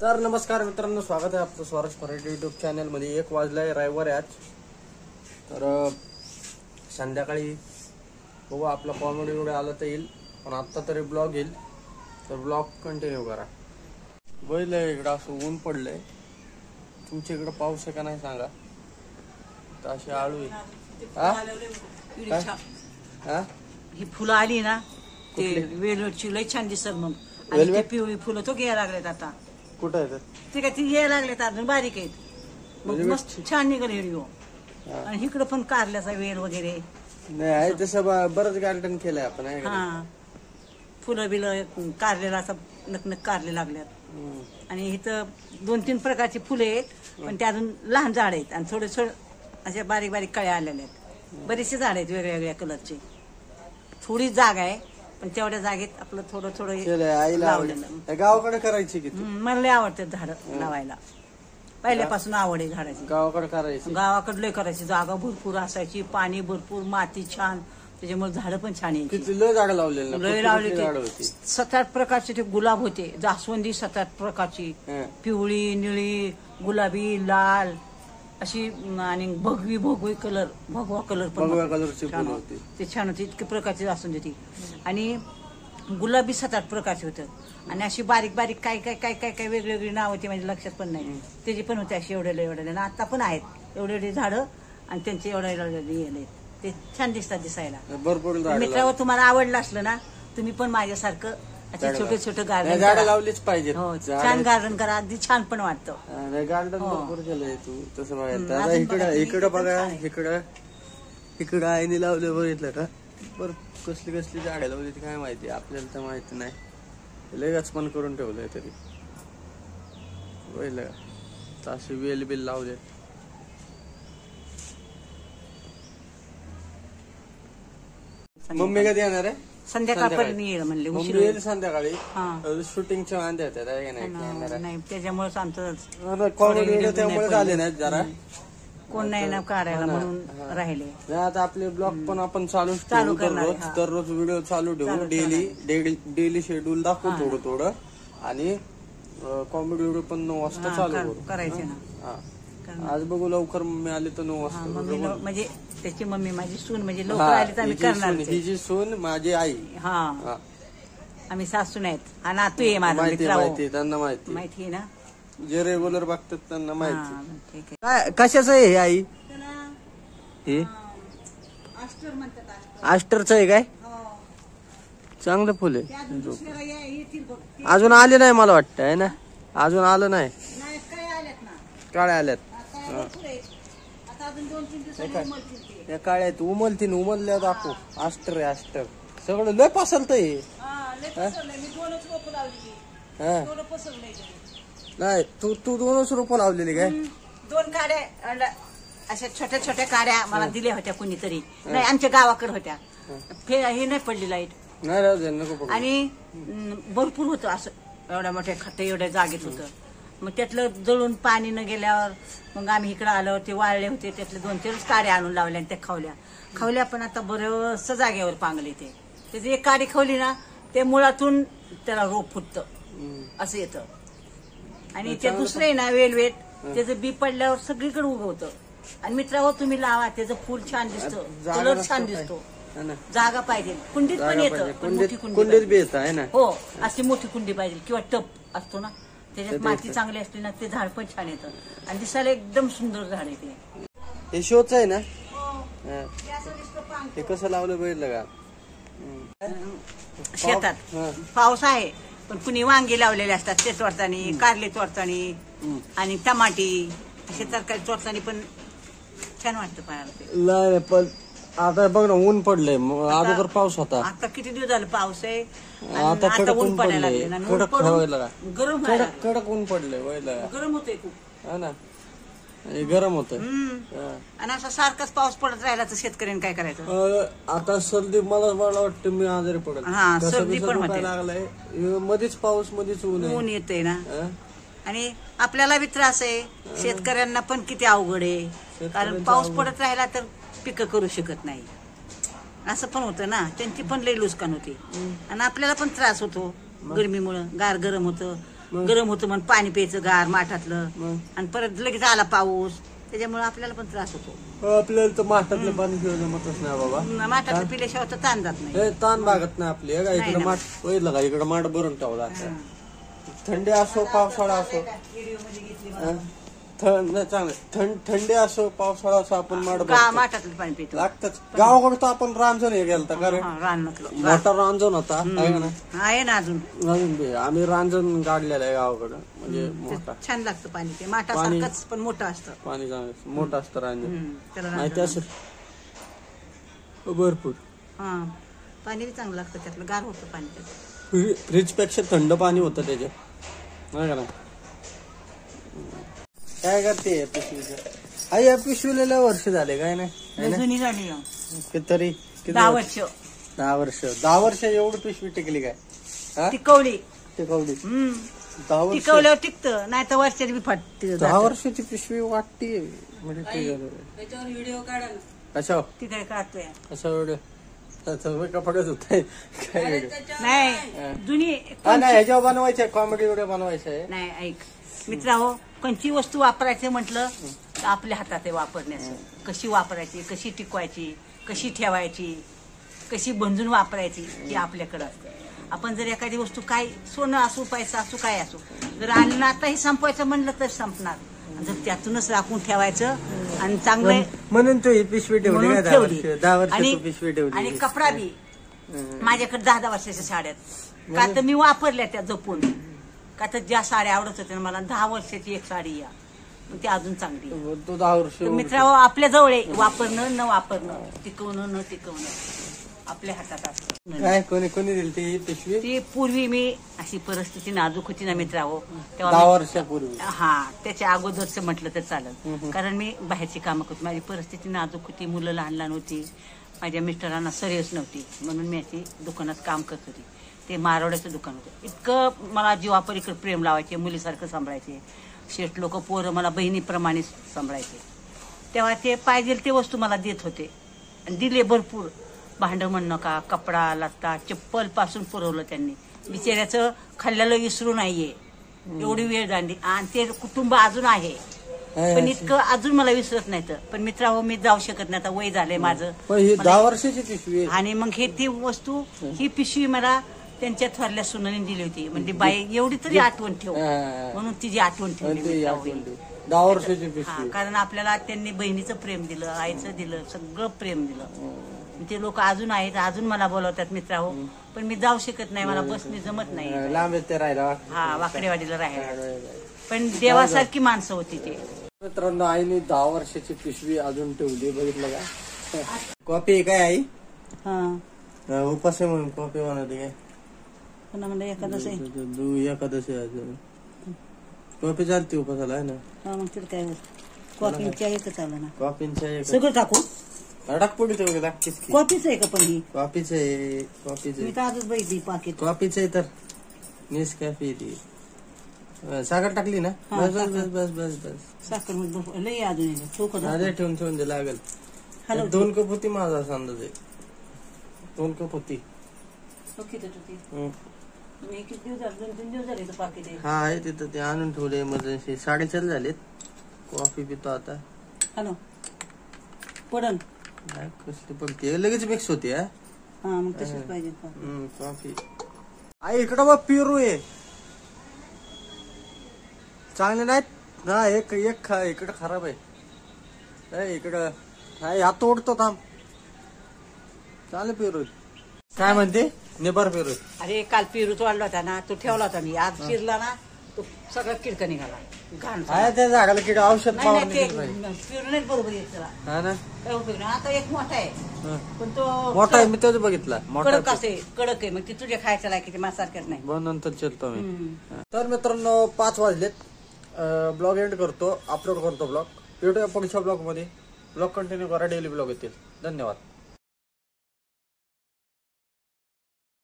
तर नमस्कार मित्रांनो, स्वागत आहे आपलं स्वराज मराठी युट्यूब चॅनलमध्ये। 1 वाजलाय, रविवार आहे आज। तर संध्याकाळी बघू आपला कॉमेडी व्हिडिओ आला तर येईल, पण आता तरी ब्लॉग येईल, तर ब्लॉग कंटिन्यू करा। बैल इकडं असं ऊन पडलंय, तुमच्या इकडं पाऊस आहे का नाही सांगा। तर अशी आळू आहे। ही फुलं आली ना ते वेलवेटची लय छान दिसत मग, आणि ते पिवळी फुलं तो घ्यायला लागलेत आता। कुठं आहे ते काय ती यायला लागलेत, अजून बारीक आहेत, मग मस्त छान निघाल हिरवी। आणि इकडं पण कारल्याचा वेल वगैरे नाही आहे तसं, बरंच गार्डन केलंय आपण। हा, फुलं बिलं कारलेला असं नकनक कारले लागल्यात। आणि इथं 2-3 प्रकारची फुलं आहेत, पण ते अजून लहान झाड आहेत, आणि थोडे थोडे अशा बारीक बारीक कळ्या आलेल्या आहेत। बरेचसे झाड आहेत वेगळ्या वेगळ्या कलरचे। थोडी जागा आहे, पण तेवढ्या जागेत आपलं थोडं थोडं लावलेलं। गावाकडे करायची की मला लय आवडतात झाड लावायला, पहिल्यापासून आवड आहे झाडाची। गावाकडे करायची, गावाकडे लय करायची, जागा भरपूर असायची, पाणी भरपूर, माती छान, त्याच्यामुळे झाडं पण छान यायची। लय झाडं लावलेली, लय लावले ते 7-8 प्रकारचे ते गुलाब होते, जास्वंदी 7-8 प्रकारची, पिवळी, निळी, गुलाबी, लाल अशी, आणि भगवी कलर, भगवा कलर पण ते छान होते। इतके प्रकारचे जास्वंदी ती, आणि गुलाबी 7-8 प्रकारचे होते, आणि अशी बारीक बारीक काय काय काय काय काय वेगवेगळी नाव होती, म्हणजे लक्षात पण नाही, त्याची पण होते अशी एवढ्या आता पण आहेत एवढे झाडं, आणि त्यांचे एवढे ते छान दिसतात दिसायला भरपूर। मित्रांनो, तुम्हाला आवडलं असलं ना, तुम्ही पण माझ्यासारखं असे छोटे छोटे गार्डन झाडं लावलीच पाहिजे। छान गार्डन करा, अगदी छान पण वाटतं। गार्डन भरपूर केलंय तू तसं बघायला। इकडं बघा, इकडं आईने लावले, बघितलं का? बर कसली झाडं लावली ती काय माहिती, आपल्याला तर माहिती नाही, लगेच पण करून ठेवलंय तरी बघितलं का? असे वेल बिल लावले। मम्मी कधी येणार आहे? संध्याकाळपर्यंत येईल म्हणले, उशीर येईल संध्याकाळी। शूटिंगच्या वांदे होत्या नाही, त्याच्यामुळेच आमचं कॉमेडी व्हिडिओ त्यामुळे झाले नाहीत, जरा कोण नाही ना काढायला म्हणून राहिले। आता आपले ब्लॉग पण आपण चालू करणार, दररोज व्हिडिओ चालू ठेवू, डेली शेड्यूल दाखवू थोडं, आणि कॉमेडी व्हिडिओ पण 9 वाजता चालू करायचे ना। आज बघू लवकर मम्मी आली तर 9 वाजता, म्हणजे त्याची मम्मी माझी सून, म्हणजे लवकर आली तर आम्ही करणार। हिची सून माझी आई, हा आम्ही सासून आहेत, हा नातू आहे माझा, माहिती त्यांना माहिती आहे ना, जे रेग्युलर बघतात त्यांना माहिती। काय कशाचं आहे आई? हे आस्टरचं आहे काय? चांगलं फुल आहे, अजून आले नाही मला वाटतं, आहे ना? अजून आलं नाही, काळे आल्यात, काळ्यात उमलल्या दाखवू। आस्टर आहे, आस्टर सगळं लय पसरतंय। नाही तू 2च रोपं लावलेली काय? 2 काड्या अशा छोट्या छोट्या काड्या मला दिल्या होत्या कुणीतरी, नाही आमच्या गावाकडे होत्या, हे नाही पडली लाईट, आणि भरपूर होतं असं, एवढ्या मोठ्या खड्डे एवढ्या जागेत होतं। मग त्यातलं जळून पाणी न गेल्यावर मग आम्ही इकडे आलो, ते वाळले होते, त्यातले 2-3 काड्या आणून लावल्या, आणि त्या खावल्या पण आता बरंच जागेवर पांगले ते। त्याची एक काडी खावली ना, ते मुळातून त्याला रोप फुटतं असं येतं। आणि ते दुसरे ना वेलवेट, त्याचं बी पडल्यावर सगळीकडे उगवतं। आणि मित्रांनो, तुम्ही लावा, त्याचं फुल छान दिसतं, कलर छान दिसतो। जागा पाहिजे, कुंडीत पण येतं, कुंडीत बी येतं आहे ना? हो, अशी मोठी कुंडी पाहिजे, किंवा टप असतो ना, त्याच्यात माती चांगली असली ना, ते झाड पण छान येतं, आणि दिसायला एकदम सुंदर झाड आहे ते। हे शोच आहे ना? हे कसं लावलं बघितलं का? शेतात पाऊस आहे, पण कुणी वांगी लावलेले असतात, ते तोडतानी, कारले तोडतानी, आणि टमाटी असे तरकारी तोडतानी पण छान वाटतं पाहायला। पण आता बघ ना, ऊन पडलंय, अगोदर पाऊस होता, आता किती दिवस झालं पाऊस आहे, आता ऊन पडलंय, कडक ऊन पडलंय, गरम होतंय खूप, हा ना, गरम होत। आणि असा सारखाच पाऊस पडत राहिला तर शेतकऱ्यांनी काय करायचं? आता सर्दी, मला वाटतं मी आजारी पडत, सर्दी पण होते, लागलाय, मध्येच पाऊस मध्येच ऊन येते ना, आणि आपल्याला बी त्रास आहे, शेतकऱ्यांना पण किती अवघड आहे, कारण पाऊस पडत राहिला तर पिकं करू शकत नाही, असं पण होतं ना, त्यांची पण लई नुकसान होते, आणि आपल्याला पण त्रास होतो गरमीमुळं, गरम होतं, गरम होतं म्हणून पाणी प्यायचं गार माठातलं आणि परत लगेच आला पाऊस त्याच्यामुळे आपल्याला पण त्रास होतो. आपल्याला तर माठातलं पाणी पिऊन जमतच नाही बाबा. माठातलं पिल्याशिवाय तर ताण जात नाही. हे ताण भागत नाही आपली. इकडे माठ पहिलं का इकडे माठ भरून ठेवला. थंडी असो पावसाळा असो थंडी असो पावसाळा असो आपण माठातलं पाणी पितो लागतच. गावाकडे तर आपण रांजण हे गेलता कारण रानातलं मोठा रांजण होता आहे ना अजून. आम्ही रांजण काढलेलं आहे गावाकडं म्हणजे मोठा. छान लागतं पाणी ते माठासारखंच पण मोठं असतं पाणी चांगलं मोठं असतं रांजण. त्याला माहिती असेल भरपूर. हा पाणी बी चांगलं लागतं त्यातलं गार होतं पाणी त्याचं. फ्रीज पेक्षा थंड पाणी होतं त्याच्यात नाही का ना. काय करते पिशवीचं आई? या पिशवीला वर्ष झाले काय नाही जुनी झाली तरी 10 वर्ष. 10 वर्ष एवढी पिशवी टिकली काय? टिकवली 10 वर्ष टिकवल्यावर टिकतं नाही तर वर्षाची बी फाटते. 10 वर्षाची पिशवी वाटते म्हणजे व्हिडिओ काढा कशा तिकडे काढतोय कशा व्हिडिओ कपडेच होत काय नाही जुनी नाही ह्याच्यावर बनवायचं आहे. कॉमेडी व्हिडिओ बनवायचं आहे. नाही ऐक मित्रांनो कोणची वस्तू वापरायची म्हटलं तर आपल्या हातात आहे वापरण्याचं. कशी वापरायची कशी टिकवायची कशी ठेवायची कशी बंधून वापरायची ही आपल्याकडं असते. आपण जर एखादी वस्तू काय सोनं असू पैसा असू काय असू जर आणलं आताही संपवायचं म्हणलं तर संपणार. जर त्यातूनच राखून ठेवायचं आणि चांगलं म्हणून तू ही पिशवी ठेवली 10 वर्ष पिशवी ठेवली. आणि कपडा बी माझ्याकडे 10 वर्षाच्या साड्यात का तर मी वापरल्या त्या जपून का तर ज्या साड्या आवडत होत्या मला 10 वर्षाची एक साडी या ती अजून चांगली. तू 10 वर्ष मित्रांनो आपल्या जवळ आहे वापरणं न वापरणं टिकवणं न टिकवणं आपल्या हातात असतं. काय कोणी कोणी दिली ती पिशवी? ती पूर्वी मी अशी परिस्थिती नाजूक होती ना मित्रांनो 10 वर्षापूर्वी. हा त्याच्या अगोदरच म्हटलं तर चालेल कारण मी बाहेरची कामं करतो. माझी परिस्थिती नाजूक होती मुलं लहान लहान होती माझ्या मिस्टरांना सर्व्हिस नव्हती म्हणून मी अशी दुकानात काम करत होती. ते मारवड्याचं दुकान होतं. इतकं मला जीवापरीकडे प्रेम लावायचे मुलीसारखं सांभाळायचे. शेठ लोक पोरं मला बहिणीप्रमाणे सांभाळायचे. तेव्हा ते पाहिजे ते वस्तू मला देत होते आणि दिले भरपूर. भांडं म्हणणं का कपडा लत्ता चप्पल पासून पुरवलं त्यांनी. बिचाऱ्याचं खाल्ल्याला विसरू नाहीये एवढी वेळ झाली आणि ते कुटुंब अजून आहे पण इतकं अजून मला विसरत नाही. पण मित्रांनो मी जाऊ शकत नाही आता वय झालंय माझं. 10 वर्षाची पिशवी आणि मग हे ती वस्तू ही पिशवी मला त्यांच्या थोरल्या सुनाने दिली होती. म्हणजे बाई एवढी तरी आठवण ठेव म्हणून तिची आठवण ठेवली. 10 वर्षाची पिशवी. कारण आपल्याला त्यांनी बहिणीचं प्रेम दिलं आईचं दिलं सगळं प्रेम दिलं. ते लोक अजून आहेत अजून मला बोलवतात मित्रांनो पण मी जाऊ शकत नाही मला बसने जमत नाही. लांब ते राहिला हा वाकडेवाडीला राहायला पण देवासारखी माणसं होती ते. मित्रांनो आईने 10 वर्षाची पिशवी अजून ठेवली बघितलं का? कॉफी काय आई? हा उपास आहे म्हणून कॉफी बनवते काय? म्हणलं एखादं एकादशी आहे कॉफी चालते उपासाला आहे ना. हा मग तिथे काय कॉफीच्या एकच आलं ना. कॉफीच्या सगळं टाकू टाक पुढे तेवढे लागतेच. कॉफीच आहे का पण ही? कॉफीच आहे कॉफीच मी तर आजच बघितली पाकिट. कॉफीच आहे तर नेस कॅफे ती साखर टाकली ना. बस बस बस बस बस साखर मध्ये लई अजून अरे ठेवून ठेवून दे लागेल. 2 कप होती माझा असा अंदाज आहे. 2 कप होती. किती दिवस झाले 2-3 दिवस झाले पाकिट आहे. हा आहे तिथं ते आणून ठेवले इमर्जन्सी. 4:30 झालेत. कॉफी पितो आता. हॅलो पडन कसली पण ते लगेच मिक्स होते. हा मग तशीच पाहिजे कॉफी. आई इकडं बघ पिरू आहे चांगले नाहीत ना. एक इकडं खराब आहे इकडं हा तोडतो थांब. चांगले पिरू काय म्हणते निबार पेरू. अरे काल पेरू तोडला होता ना तो ठेवला होता मी आज चिरला ना तो सगळा किडका निघाला घाण. त्या जागाला किड औषध पेरू नाही बरोबर येत त्याला हा ना काय उपयोग नाही. आता एक मोठा आहे पण तो मोठा आहे मी तोच बघितला कडक असे कडक आहे मग ती तुझ्या खायच्या लायकीचे माझ्यासारख्याच नाही. नंतर चलतो मी. तर मित्रांनो 5 वाजलेत. ब्लॉग एंड करतो अपलोड करतो ब्लॉग. भेटूया पुढच्या ब्लॉग मध्ये. ब्लॉग कंटिन्यू करा डेली ब्लॉग येतील. धन्यवाद.